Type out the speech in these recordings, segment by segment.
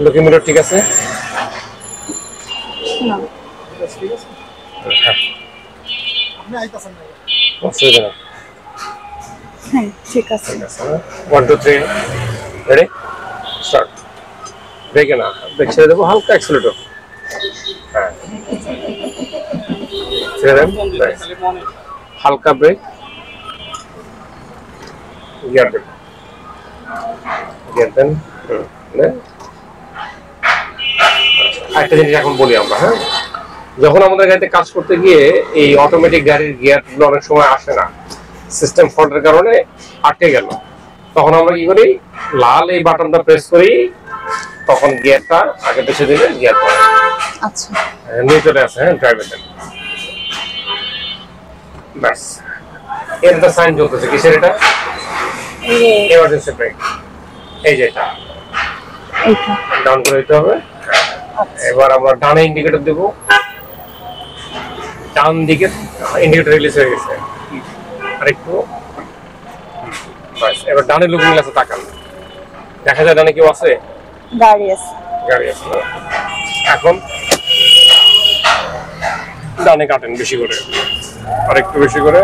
Looking mirror ঠিক আছে? না ঠিক আছে। হ্যাঁ আপনি আইতাছেন না অসুবিধা নেই। হ্যাঁ ঠিক আছে। 1 2 3 রেডি স্টার্ট। ব্রেকে না, ব্রেক ছেড়ে দেবো, হালকা অ্যাক্সিলারেটর। হ্যাঁ ছেড়ে দেন, হালকা ব্রেক, গিয়ার দেন, গিয়ার দেন। একটা জিনিস এখন বলি আমরা, হ্যাঁ, যখন আমাদের গাড়িতে কাজ করতে গিয়ে এই অটোমেটিক গাড়ির গিয়ারগুলো অনেক সময় আসে না, সিস্টেম ফল্টের কারণে আটকে গেল, তখন আমরা কি করি, লাল এই বাটনটা প্রেস করি, তখন গিয়ারটা আগে পিছে দিলে গিয়ার পড়ে। আচ্ছা নিয়ে চলে আসে, হ্যাঁ ড্রাইভার দেন, ব্যাস। এর সাইন জ্বলতেছে, কিসের এটা? Emergency brake. এই যে এটা এইটা ডাউন করে দিতে হবে। এবার আমরা ডানে ইন্ডিকেটর দেবো, ডান দিকে ইন্ডিকেটর রিলিজ হয়ে গেছে, আরেকটু বাস। এবার ডানে লুকিং গ্লাসে তাকান, দেখা যায় ডানে কেউ আছে? গাড়ি আছে। গাড়ি আছে না? এখন ডানে কাটেন বেশি করে, আরেকটু বেশি করে,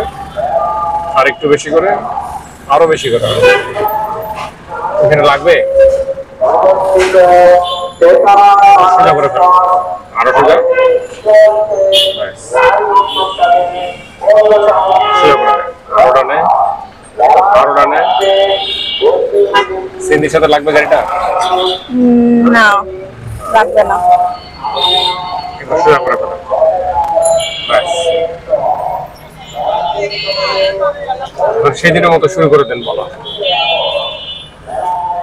আরেকটু বেশি করে, আরো বেশি করে। এখানে লাগবে সোজা করে ফেল, আরো সোজা, সোজা করে আরো ডানে, আরো ডানে। সিন্ধির সাথে লাগবে গাড়িটা? না লাগবে না। একটু সোজা করে ফেল, ব্যাস। সেদিনের মতো শুরু করে দেন, বলো।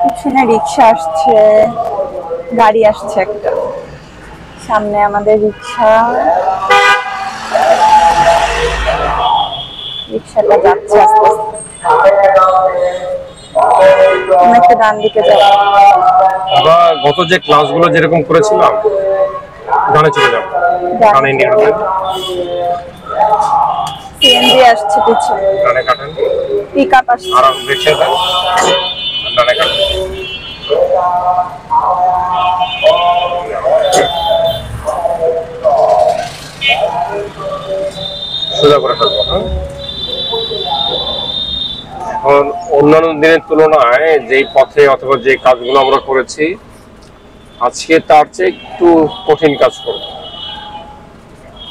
পিছনে রিক্সা আসছে, গাড়ি আসছে একটা, সামনে আমাদের রিক্সা, রিক্সাটা যাচ্ছে আস্তে আস্তে। আমরা একটু ডান দিকে যাবো। আমরা গত যে ক্লাসগুলো যেরকম করেছিলাম, ডানে চলে যাবো, ডানে ইন্ডিকেটর দেন, সিএনজি আসছে পিছনে, ডানে কাটেন, পিক আপ আসছে। আর রিক্সা দেন, ডানে কাটেন। সোজা করে ফেলবো, হ্যাঁ। এখন অন্যান্য দিনের তুলনায় যেই পথে অথবা যে কাজগুলো আমরা করেছি, আজকে তার চেয়ে একটু কঠিন কাজ করব,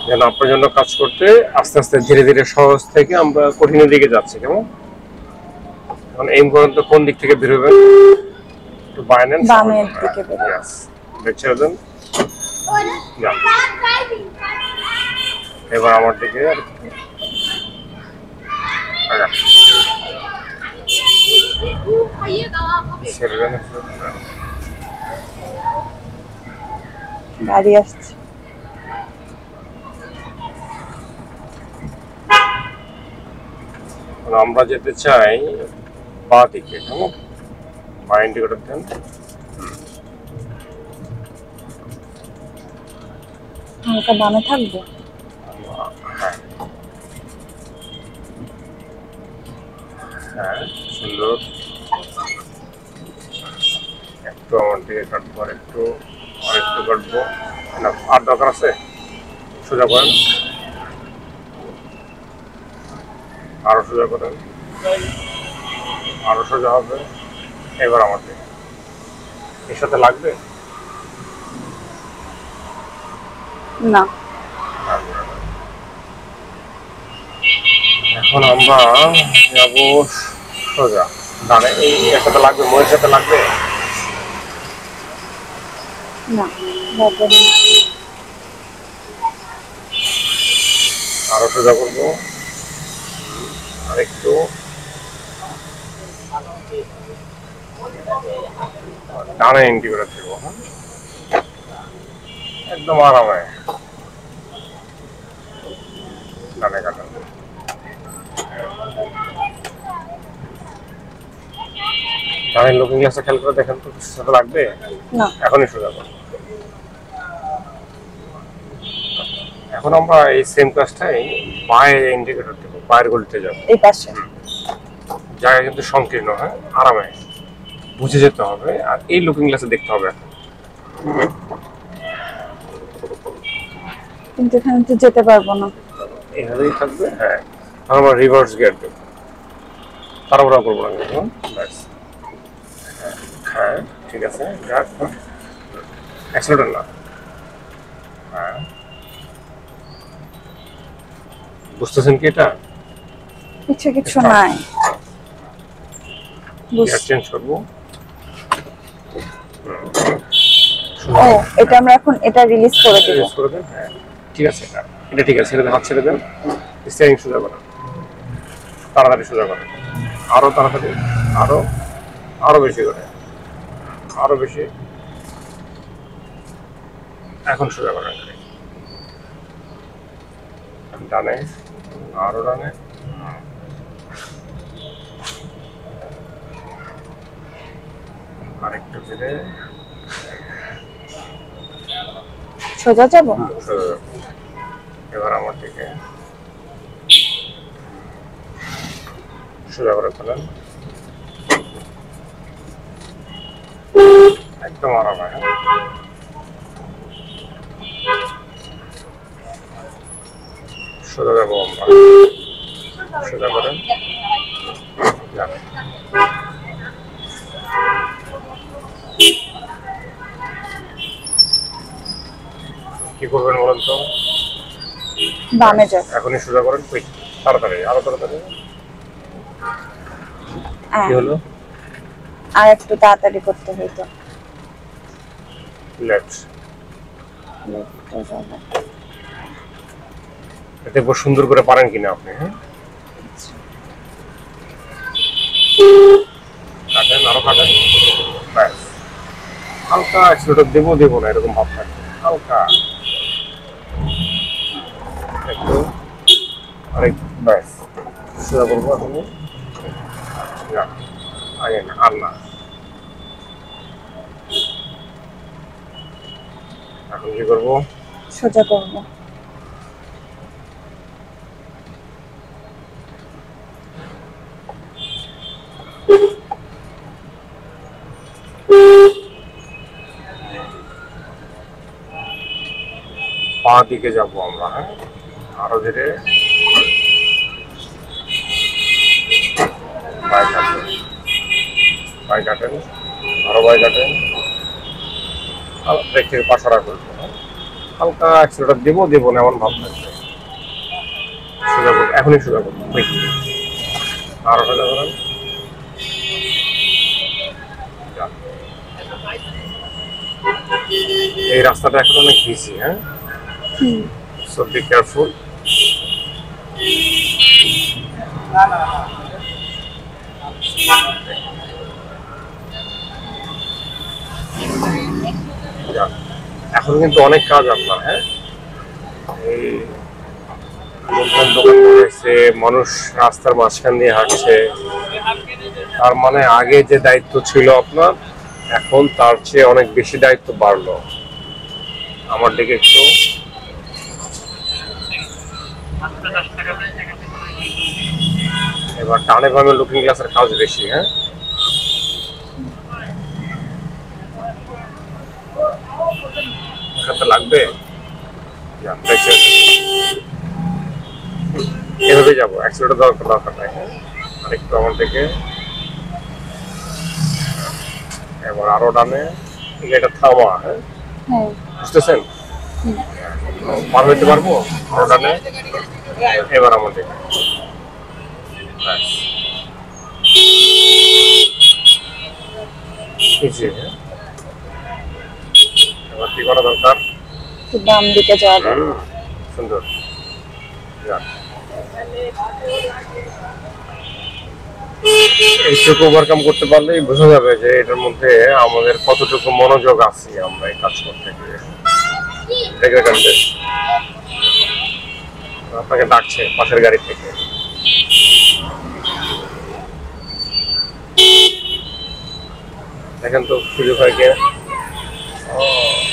যেন আপনার জন্য কাজ করতে আস্তে আস্তে ধীরে ধীরে সহজ থেকে আমরা কঠিনের দিকে যাচ্ছি। কেমন? এখন এই পর্যন্ত কোন দিক থেকে বেরোবেন? একটু বামের দিকে বেরোবেন। ব্রেক ছেড়ে দেন, এবার আমার দিকে ছেড়ে দেন। গাড়ি আসছে। আমরা যেতে চাই বা দিকে, কেমন? বা ইন্ডিকেটর দেন, হালকা বামে থাকবো। হ্যাঁ হ্যাঁ সুন্দর। একটু আমার দিকে কাটবো, আর একটু, আর একটু কাটবো না, আর দরকার আছে? সোজা করেন, আরো সোজা করেন, আরো সোজা হবে। এবার আমার দিকে, এর সাথে লাগবে না। এখন আমরা যাবো সোজা ডানে, এর সাথে লাগবে, ময়ের সাথে লাগবে না লাগবে না। আরো সোজা করবো, আরেকটু, ডানে ইন্ডিকেটর দেবো, হ্যাঁ একদম আরামে ডানে কাটান। ডানের লুকিং গ্লাসটা খেয়াল করে দেখেন তো, কিছু সাথে লাগবে না। এখনই সোজা করো। এখন আমরা এই সেম কাজটাই বাঁয়ে ইন্ডিকেটর দেবো, বাঁয়ের গলিতে যাবো, এই পাশে। জায়গা কিন্তু সংকীর্ণ, হ্যাঁ আরামে বুঝে যেতে হবে, আর এই লুকিং গ্লাসে দেখতে হবে। কিন্তু এখানে তো যেতে পারবো না। এইভাবেই থাকবে। হ্যাঁ, আমরা রিভার্স গিয়ার দেব, তাড়াহুড়া করবো না কিন্তু। ব্যাস। হ্যাঁ ঠিক আছে, যাক অ্যাক্সিলেটর না। হ্যাঁ, বুঝতেছেন কি এটা? কিছু নাই। গিয়ার চেঞ্জ করবো। ও, এটা আমরা এখন এটা রিলিজ করে দেব। রিলিজ করে দেন। হ্যাঁ ঠিক আছে, এটা ঠিক আছে। ছেড়ে দেন, হাত ছেড়ে দেন। স্টিয়ারিং সোজা করেন, তাড়াতাড়ি সোজা করেন, আরো তাড়াতাড়ি, আরো আরো বেশি করে, আরো বেশি। এখন সোজা করেন, ডানে, আরো ডানে। আরেকটু ফিরে সোজা যাব। সোজা যাবো। এবার আমার দিকে সোজা করে ফেলেন, একদম আরামে। সোজা যাবো আমরা, সোজা করেন। যান। কি করবেন বলেন তো? বামে যাব। এখনই সোজা করেন, কুইক, তাড়াতাড়ি, আরো তাড়াতাড়ি। কি হলো? আর একটু তাড়াতাড়ি করতে হইতো। লেফট। লেফটে যাব। এতে খুব সুন্দর করে পারেন কিনা আপনি। হ্যাঁ, কাটেন, আরো কাটেন। ব্যাস। হালকা অ্যাক্সিলেটর দেবো না এরকম ভাব থাকবে, হালকা একটু। আরেক, ব্যাস। সোজা করবো এখন। না, আগে না, আর না। এখন কি করবো? সোজা করব। বাঁ দিকে যাবো আমরা। হ্যাঁ, আরো ধীরে। বাই কাটেন, বাই কাটেন, আরো বাই কাটেন। ব্রেক থেকে পাশারা করবো। হালকা অ্যাক্সিলেটর দেবো না এমন ভাব থাকবে। সোজা করবো, এখনই সোজা করবো, কুইক। আরো সোজা করেন। যান। এই রাস্তাটা এখন অনেক বিজি। হ্যাঁ, সো বি কেয়ারফুল। এখন কিন্তু অনেক কাজ আপনার। হ্যাঁ, এই লোকজন দোকান করেছে, মানুষ রাস্তার মাঝখান দিয়ে হাঁটছে। তার মানে আগে যে দায়িত্ব ছিল আপনার, এখন তার চেয়ে অনেক বেশি দায়িত্ব বাড়লো। আমার দিকে একটু। এবার ডানে বামে লুকিং গ্লাসের কাজ বেশি। হ্যাঁ, এটাতে লাগবে। এভাবে যাবো, অ্যাক্সিলেটর দরকার নাই। হ্যাঁ, আরেকটু আমার দিকে। এবার আরো ডানে, এটা থামা। হ্যাঁ, বুঝতেছেন? পার হইতে পারবো আরো ডানে। এবার আমার দিকে। ব্যাস। ইজি। হ্যাঁ, এবার কি করা দরকার? বাম দিকে যাব। সুন্দর। যাক, এইটুকু ওভারকাম করতে পারলেই বোঝা যাবে যে এটার মধ্যে আমাদের কতটুকু মনোযোগ আছে আমরা এই কাজ করতে গিয়ে। আপনাকে ডাকছে পাশের গাড়ি থেকে। দেখেন তো সুযোগ হয় কি। ও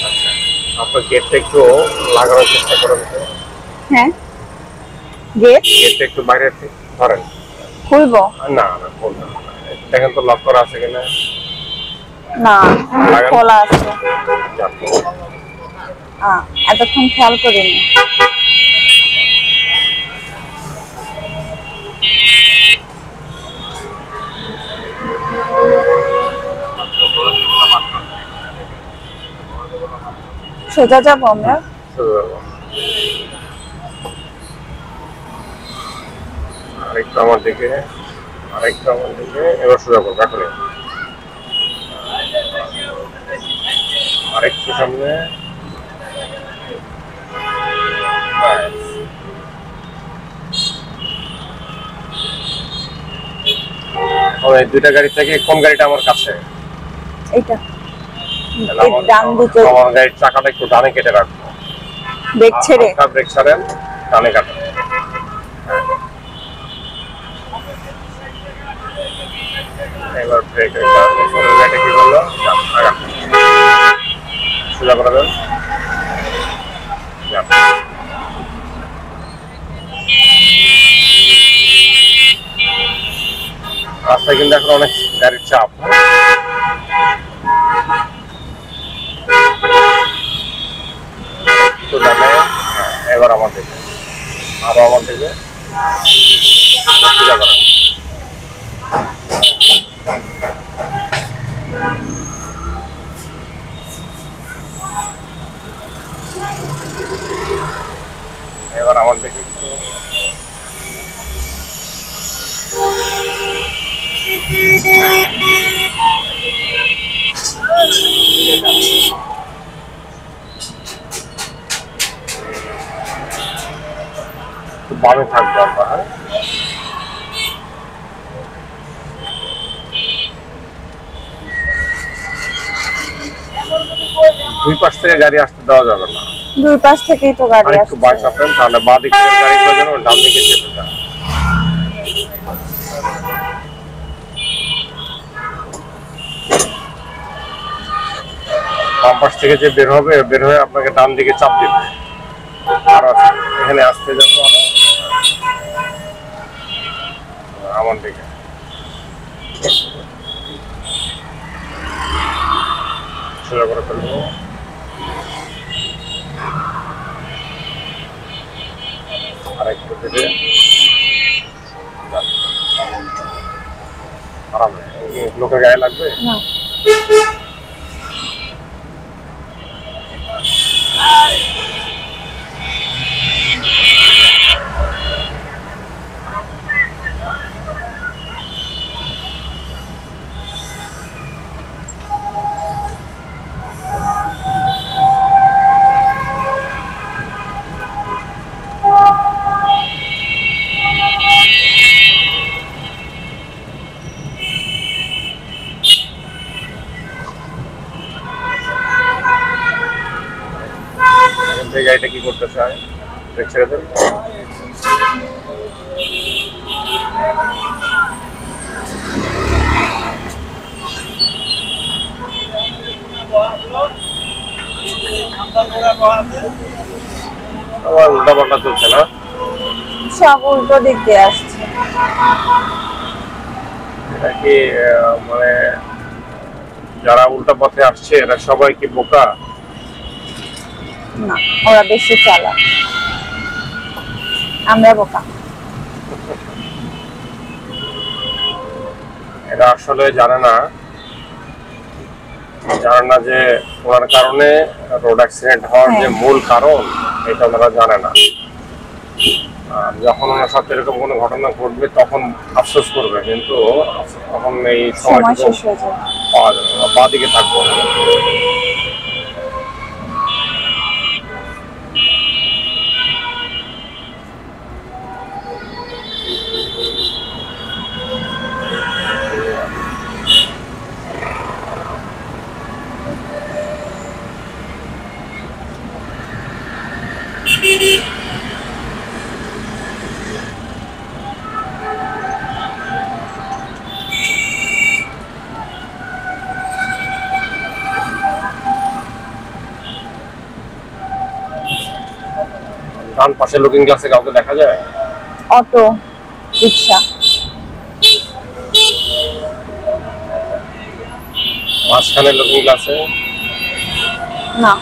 আচ্ছা, আপনার গেটটা একটু লাগানোর চেষ্টা করেন তো। হ্যাঁ, গেটটা একটু বাইরে ধরেন। খুলবো? না না, বলবেন না। দেখেন তো লক করা আছে কিনা। না, লাগান। খোলা আছে। যাক। এতক্ষণ খেয়াল করিনি। সোজা যাবো আমরা। আরেকটু আমার দিকে, এবার সোজা করবো এখন। আরেকটু সামনে, এই দুইটা গাড়ি থেকে কোন গাড়িটা আমার কাছে? এইটা তাহলে এই ডান দিকে আমার গাড়ির চাকাটা একটু ডানে কেটে রাখবো। ব্রেক ছেড়ে। ব্রেক ছাড়েন, ডানে কাটেন। এবার ব্রেক গাড়িটা কি করলো? সোজা করে দেন। রাস্তায় কিন্তু এখন অনেক গাড়ির চাপ। তো ডানে, এবার আমার দিকে, আরো আমার দিকে সোজা করেন। এবার আমার দিকে একটু বামে থাকবো আমরা। হ্যাঁ, দুই পাশ থেকে গাড়ি আসতে দেওয়া যাবে না। দুই পাশ থেকেই তো গাড়ি আরেকটু আসছে। বাস আসেন, তাহলে বাঁ দিকে গাড়িগুলো যেন ডান দিকে চেপে যায়। বাম পাশ থেকে যে বের হবে, বের হয়ে আপনাকে ডান দিকে চাপ দিবে। আর এখানে আসতে যাবো আমার দিকে। সোজা করে ফেলবো। আরেকটু দিকে আরামে, লোকের গায়ে লাগবে না, গাড়িটা কি করতে চায়? ব্রেক ছেড়ে দেন। আমার উল্টা পাল্টা চলছে না, সব উল্টো দিক দিয়ে আসছে। এটা কি মানে যারা উল্টা পথে আসছে এরা সবাই কি বোকা? না, ওরা বেশি চালাক, আমরা বোকা। এরা আসলে জানে না যে ওনার কারণে রোড অ্যাক্সিডেন্ট হওয়ার যে মূল কারণ এটা ওনারা জানে না। যখন ওনার সাথে এরকম কোনো ঘটনা ঘটবে তখন আফসোস করবে, কিন্তু তখন এই সময় শেষ হয়ে যাবে। পাওয়া যাবে না, বাঁ দিকে থাকবো। ডান পাশে লুকিং গ্লাসে কাউকে দেখা যায়? অটো, রিক্সা। মাঝখানে লুকিং গ্লাসে না,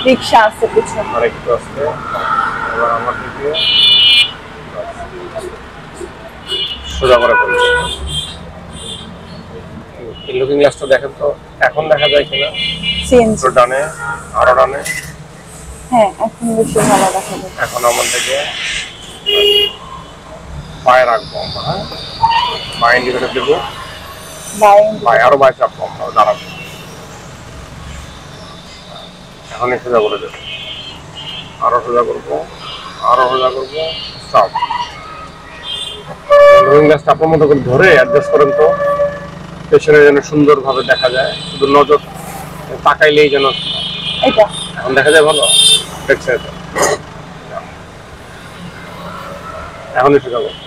রিক্সা আছে পিছনে। আরেকটু আসতে, এবার আমার দিকে সোজা করে ফেলবো। লুকিং গ্লাসটা দেখেন তো এখন দেখা যায় কিনা। চেঞ্জ। একটু ডানে, আরো ডানে। হ্যাঁ, এখন বেশি ভালো দেখা যায়। এখন আমার থেকে পায়ে রাখবো আমরা, হ্যাঁ পায়ে ইন্ডিকেটর দেবো, পায়ে আরো পায়ে চাপবো আমরা, দাঁড়াবো। এখনই সোজা করে দেবো, আরো সোজা করবো, আরো সোজা করবো, স্টপ। লুকিং গ্লাসটা আপনার মতো করে ধরে অ্যাডজাস্ট করেন তো, পেছনে যেন সুন্দরভাবে দেখা যায়, শুধু নজর তাকাইলেই যেন। এটা এখন দেখা যায় ভালো, দেখছে তো? এখনই সোজা করবো।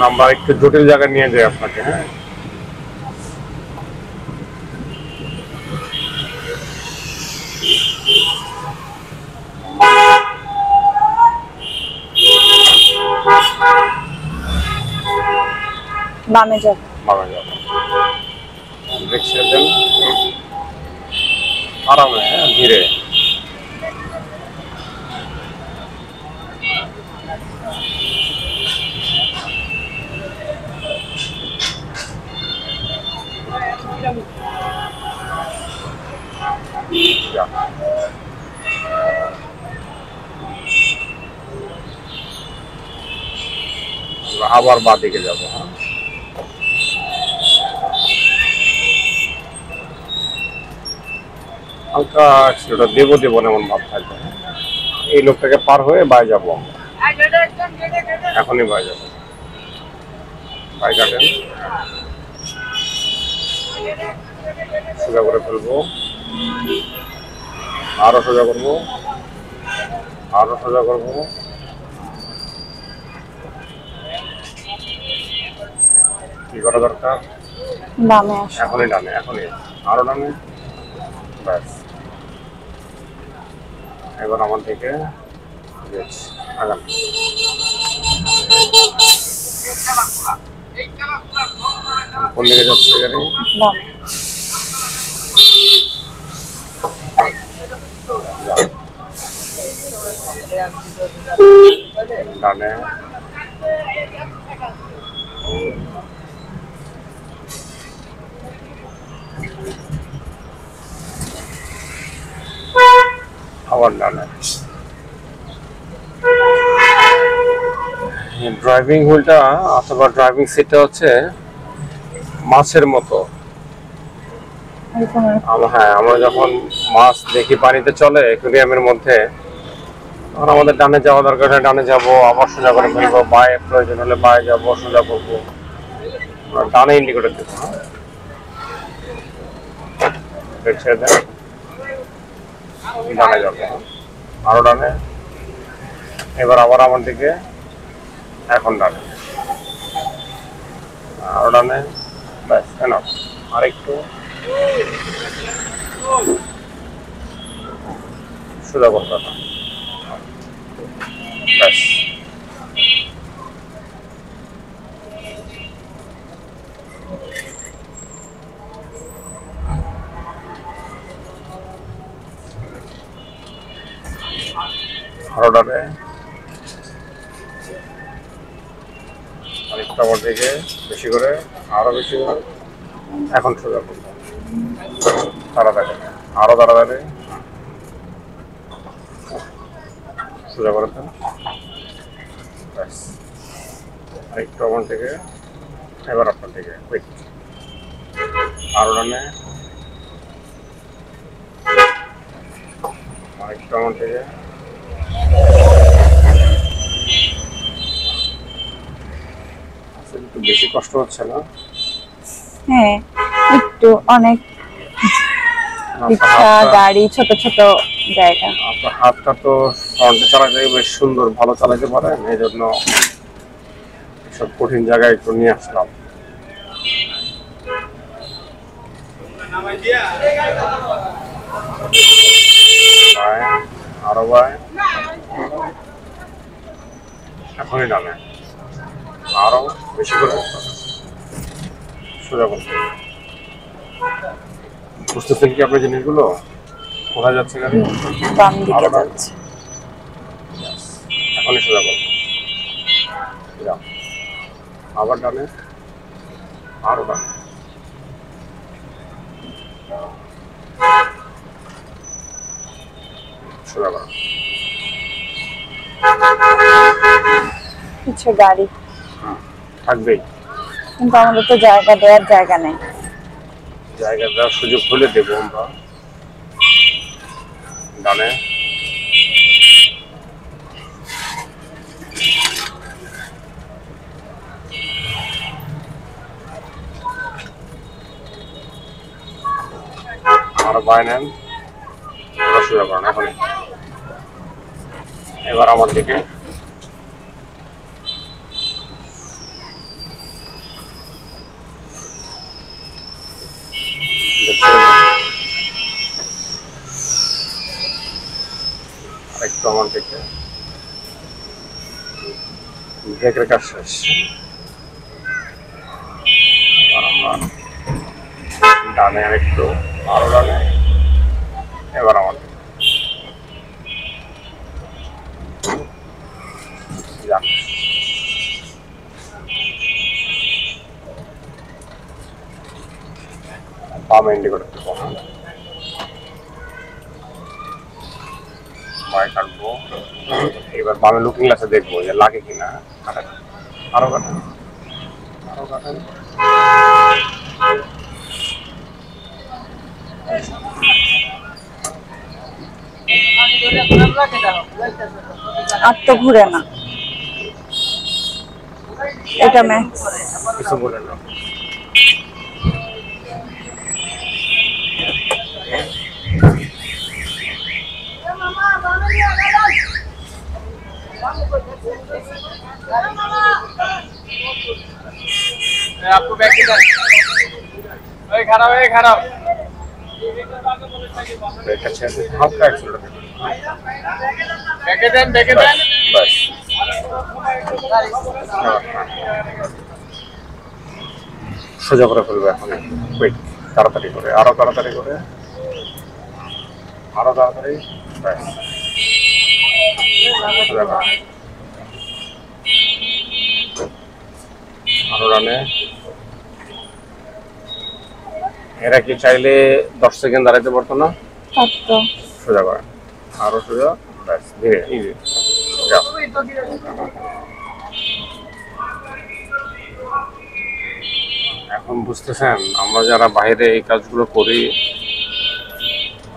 আমরা একটু জটিল জায়গায় নিয়ে যাই আপনাকে, হ্যাঁ বামে যাবে। বামে যাবো, দেখছে দেন আরামে, হ্যাঁ ধীরে। যা। আমরা আবার বাঁ দিকে যাবো, হ্যাঁ হালকা সেটা দেবো দেবো না এমন ভাব থাকবে। এই লোকটাকে পার হয়ে বাই যাবো আমরা, এখনই বাই যাবো। বাই কাটেন, সোজা করে ফেলবো, আরো সোজা করবো, আরো সোজা করবো। কি করা দরকার? বামে আসো। এখনই ডানে, এখনই আরো ডানে, ব্যাস। এবার আমার দিকে আগান। কোন দিকে যাচ্ছে গাড়ি? বামে। ডানে, আবার ডানে। ড্রাইভিং হুইলটা অথবা ড্রাইভিং সিটটা হচ্ছে মাছের মতো। হ্যাঁ, আমরা যখন মাছ দেখি পানিতে চলে অ্যাকুয়ারিয়ামের মধ্যে, তখন আমাদের ডানে যাওয়া দরকার হয় ডানে যাবো, আবার সোজা করে ফেলবো, বায়ে প্রয়োজন হলে বায়ে যাবো, সোজা করবো, ডানে ইন্ডিকেটর দেবো। হ্যাঁ ছেড়ে দেন, ডানে যাবো, আরো ডানে। এবার আবার আমার দিকে, এখন ডানে, আরো ডানে, ব্যাস কেন আরেকটু সোজা করতে হবে, ব্যাস। আরো ডানে, আরেকটু আমার দিকে বেশি করে, আরো বেশি করে, এখন সোজা করবো, তাড়াতাড়ি, আরো তাড়াতাড়ি, সোজা করে দেন, ব্যাস। আরেকটু আমার দিকে, এবার আপনার দিকে, কুইক, আরো ডানে, আরেকটু আমার দিকে, একটু বেশি কষ্ট হচ্ছে না? হ্যাঁ, একটু অনেক রিক্সা গাড়ি ছোট ছোট জায়গা। আপনার হাতটা তো ফ্রন্টে চালাতে বেশ সুন্দর, ভালো চালাতে পারেন, এই জন্য সব কঠিন জায়গায় একটু নিয়ে আসলাম। আরো ভাই, এখনই ডানে, আরো বেশি করে সোজা করতে। বুঝতেছেন কি আপনি জিনিসগুলো? কোথায় যাচ্ছে গাড়ি? বাম দিকে আরো ডানে, যাচ্ছে। এখনই সোজা করতে। যাও, আবার ডানে, আরো ডানে। সোজা করো। কিছু গাড়ি, থাকবেই, কিন্তু আমাদের তো জায়গা দেওয়ার জায়গা নেই। জায়গা দেওয়ার সুযোগ হলে দেবো আমরা। ডানে, আরো বাই নেন, এবার সোজা করেন এখনই। এবার আমার দিকে, আরেকটু আমার দিকে। ব্রেকের কাজ শেষ। আর আমরা ডানে আরেকটু, আরো ডানে, এবার আমার দিকে। যান। বামে ইন্ডিকেটর দেবো, বাই কাটবো। এবার বামে লুকিং গ্লাসে দেখবো যে লাগে কিনা। কাটেন, আরো কাটেন, আরো কাটেন। আর তো ঘুরে না, এটা ম্যাক্স। কিছু বলে না। आपको बैग किधर? ओए खड़ा है खड़ा। ব্রেকটা ছেড়ে দিতে হালকা অ্যাক্সিলারেটর দেবেন। बैग देन। বাস। সোজা করে ফেলবে এখন। কুইক, তাড়াতাড়ি করে, আরো তাড়াতাড়ি করে, আরো তাড়াতাড়ি। ব্যাস, সোজা করে। আরো রানে। এরা কি চাইলে 10 সেকেন্ড দাঁড়াইতে পারতো না? পারতো। সোজা করে, আরো সোজা। ব্যাস, ধীরে, ইজি। যাও। এখন বুঝতেছেন আমরা যারা বাইরে এই কাজগুলো করি,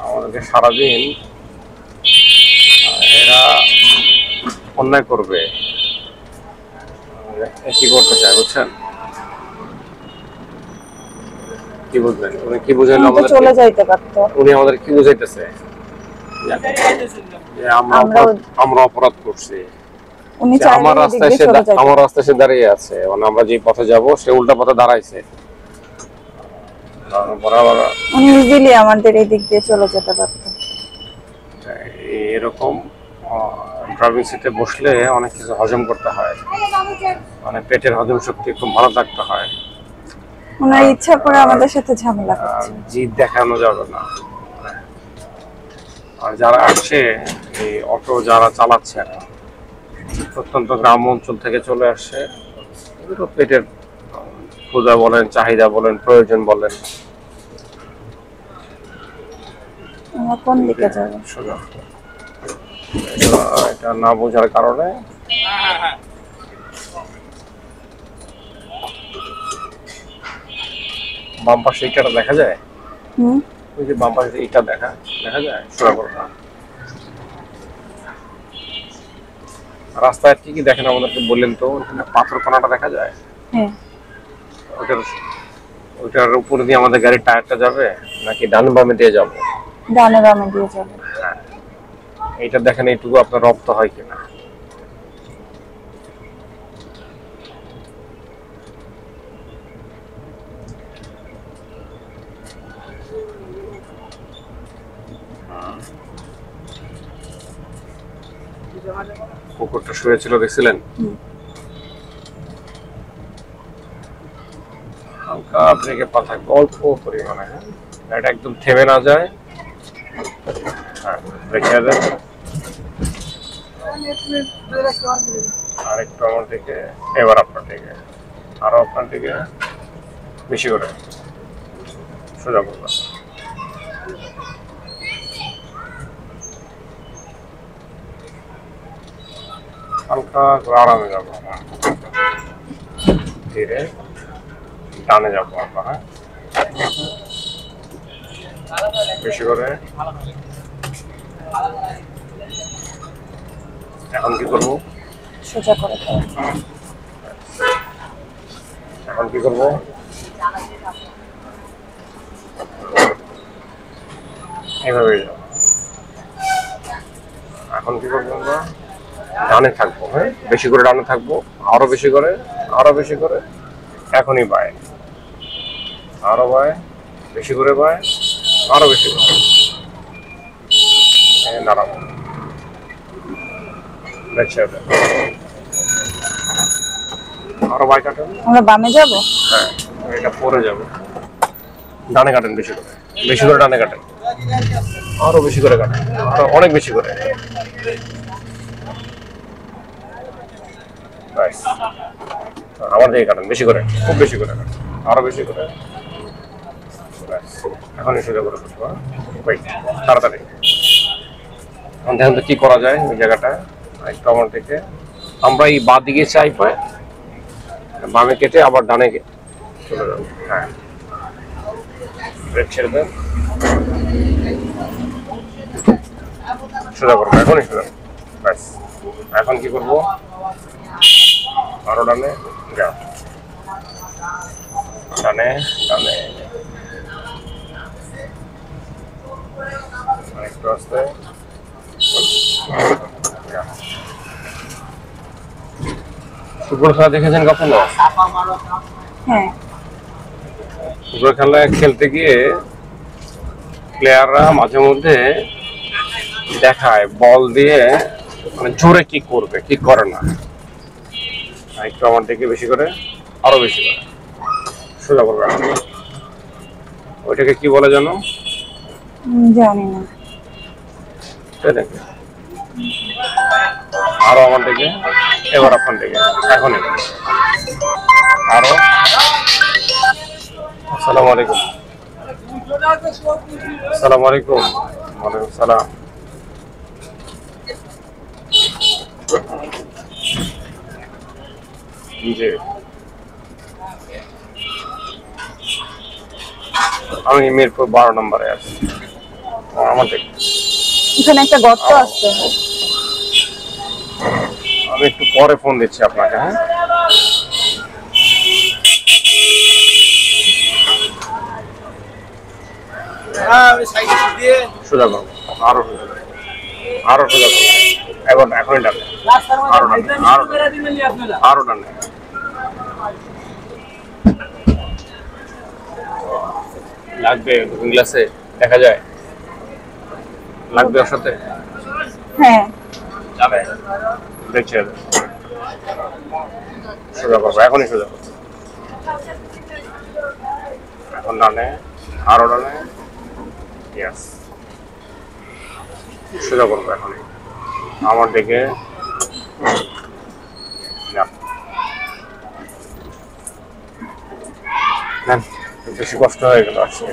আমাদেরকে সারাদিন এরা অন্যায় করবে, কি করতে চায় বুঝছেন? কি বুঝবেন? উনি কি বুঝাইলো উনি তো আমাদের? চলে যাইতে পারতো। উনি আমাদের কি বুঝাইতেছে? যে আমরা অপরাধ করছি। উনি যে চাইলে আমার এদিক রাস্তায় দিয়ে সে চলে যাইতে আমার রাস্তায় সে দাঁড়িয়ে আছে, মানে আমরা যে পথে যাব সে উল্টা পথে দাঁড়াইছে। বরাবর উনি ইজিলি আমাদের এদিক দিয়ে চলে যেতে পারতো। এরকম ড্রাইভিং সিটে বসলে অনেক কিছু হজম করতে হয়, মানে পেটের হজম শক্তি খুব ভালো থাকতে হয়। ওনার ইচ্ছা করে আমাদের সাথে ঝামেলা আর করছে। জিদ দেখানো যাবে না। আর যারা আসছে, এই অটো যারা চালাচ্ছে প্রত্যন্ত গ্রাম অঞ্চল থেকে চলে আসছে, এগুলো পেটের ক্ষুধা বলেন, চাহিদা বলেন, প্রয়োজন বলেন। আমরা কোন দিকে যাবো? সোজা। এটা না বোঝার কারণে বাম পাশে ইটাটা দেখা যায়। ওই যে বাম পাশে ইটা দেখা দেখা যায়। সোজা করো না। রাস্তায় কি কি দেখেন আমাদেরকে বললেন তো? ওখানে পাথর কণাটা দেখা যায়। হ্যাঁ। ওইটার উপরে দিয়ে আমাদের গাড়ির টায়ারটা যাবে নাকি ডান বামে দিয়ে যাবো? ডানে বামে দিয়ে যাবো। হ্যাঁ, এইটা দেখেন এইটুকু আপনার রপ্ত হয় কিনা। কুকুরটা শুয়েছিল দেখছিলেন? হালকা ব্রেকে পা থাকবে অল্প পরিমাণে, হ্যাঁ, এটা একদম থেমে না যায়। হ্যাঁ, রেখে দেন। আর একটু আমার দিকে, এবার আপনার দিকে, আরো আপনার দিকে, বেশি করে সোজা করবেন। হালকা করে আরামে যাবো, ধীরে টানে যাবো আমরা, হ্যাঁ, বেশি করে। এখন কি করবো? সোজা করে দাও। এখন কি করবো? এইভাবেই যাবো। এখন কি করবো আমরা? ডানে থাকবো, হ্যাঁ, বেশি করে ডানে থাকবো, আরো বেশি করে, আরো বেশি করে। এখনই বায়, আরো বায়, বেশি করে বায়, আরো বেশি করে দাঁড়াবো। আরো বাই কাটেন। আমরা বামে যাব? হ্যাঁ, এটা পরে যাবে। ডানে কাটেন বেশি করে, বেশি করে ডানে কাটেন, আরো বেশি করে কাটেন, আরো অনেক বেশি করে। আমার দিকে কাটেন বেশি করে, খুব বেশি করে কাটেন, আরো বেশি করে। এখনই সোজা করে বসবো, তাড়াতাড়ি। এখন দেখেন তো কি করা যায় ওই জায়গাটা। একটু আমার দিকে, আমরা এই বাঁ দিকে চাই পায়, বামে কেটে আবার ডানে চলে যাবো। হ্যাঁ, ব্রেক ছেড়ে দেন, সোজা করবো, এখনই সোজা। ব্যাস, এখন কি করবো? আরো ডানে যা, ডানে ডানে, একটু আসতে। ফুটবল খেলা দেখেছেন কখনো? হ্যাঁ। ফুটবল খেলা খেলতে গিয়ে প্লেয়াররা মাঝে মধ্যে দেখায় বল দিয়ে মানে জোরে কি করবে, কি করে না। একটু আমার দিকে বেশি করে, আরো বেশি করে সোজা করবে। ওইটাকে কি বলে জানো? জানি না। তাই নাকি? আরো আমার দিকে, এবার আপনার দিকে, এখনই আরো। আসসালামু আলাইকুম। আসসালামু আলাইকুম। ওয়ালাইকুম সালাম। জি, আমি মিরপুর 12 নম্বরে আছি। আমার দিকে এখানে একটা গর্ত আছে। আমি একটু পরে ফোন দিচ্ছি আপনাকে, হ্যাঁ। সোজা করবো, আরো সোজা করবো, আরো সোজা করবো। এখন এখনই ডানে, আরো ডানে, আরো ডানে। লাগবে গ্লাসে, দেখা যায় লাগবে ওর সাথে। হ্যাঁ, যাবে, দেখছে সোজা করবো, এখনই সোজা করবো। এখন ডানে, আরো ডানে, ইয়েস, সোজা করবো এখনই আমার দিকে। বেশি কষ্ট হয়ে গেল আজকে।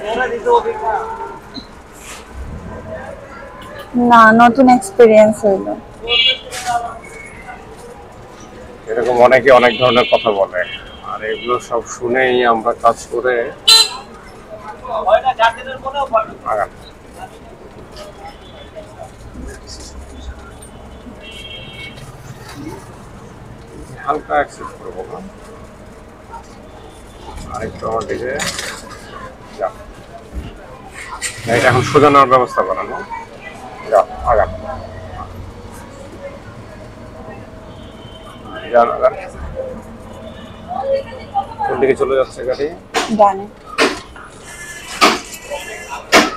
না, নতুন এক্সপেরিয়েন্স হইলো। এরকম অনেকে অনেক ধরনের কথা বলে, আর এগুলো সব শুনেই আমরা কাজ করে আগান। হালকা অ্যাক্সেপ্ট করবো, আরেকটু আমার দিকে যা। এটা এখন সোজা নেওয়ার ব্যবস্থা করেন, যা আগান, যান আগান। কোন দিকে চলে যাচ্ছে গাড়ি? ডানে।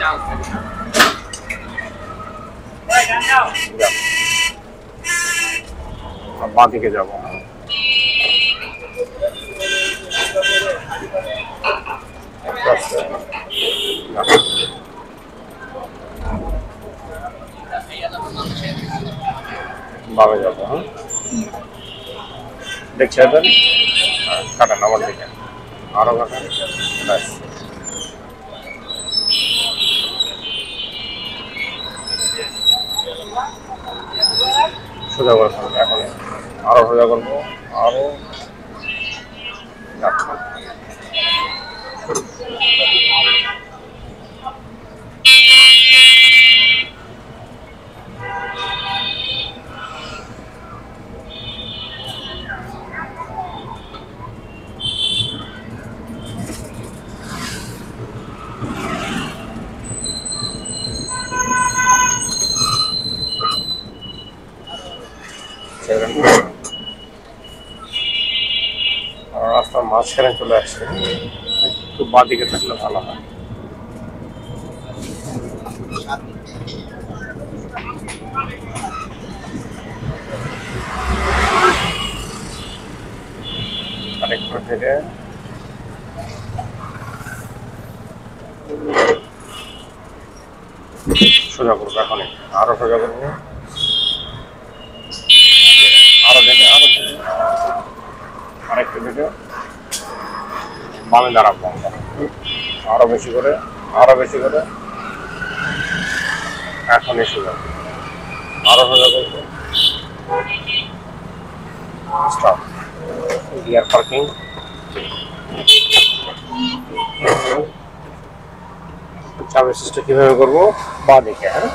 যা। বাঁ দিকে যাব। বামে যাবো। হ্যাঁ, দেখছেন কাটান আমার দিকে, আরো কাটান, ব্যাস। সোজা করে ফেলবো এখন, আরো সোজা করবো, আরো রাস্তার মাঝখানে চলে আসছে, একটু বাঁ দিকে থাকলে ভালো হয়। আরেকটু ধীরে, সোজা করবো এখন, আরো সোজা করবো, আরো ধীরে, আরো ধীরে, আরেকটু ধীরে, বামে দাঁড়াবো, আরো বেশি করে, আরো বেশি করে, এখনই সোজা, আরো সোজা করবো, স্টপ, গিয়ার পার্কিং। চাবি সুইচটা কিভাবে করবো? বাঁ দিকে। হ্যাঁ,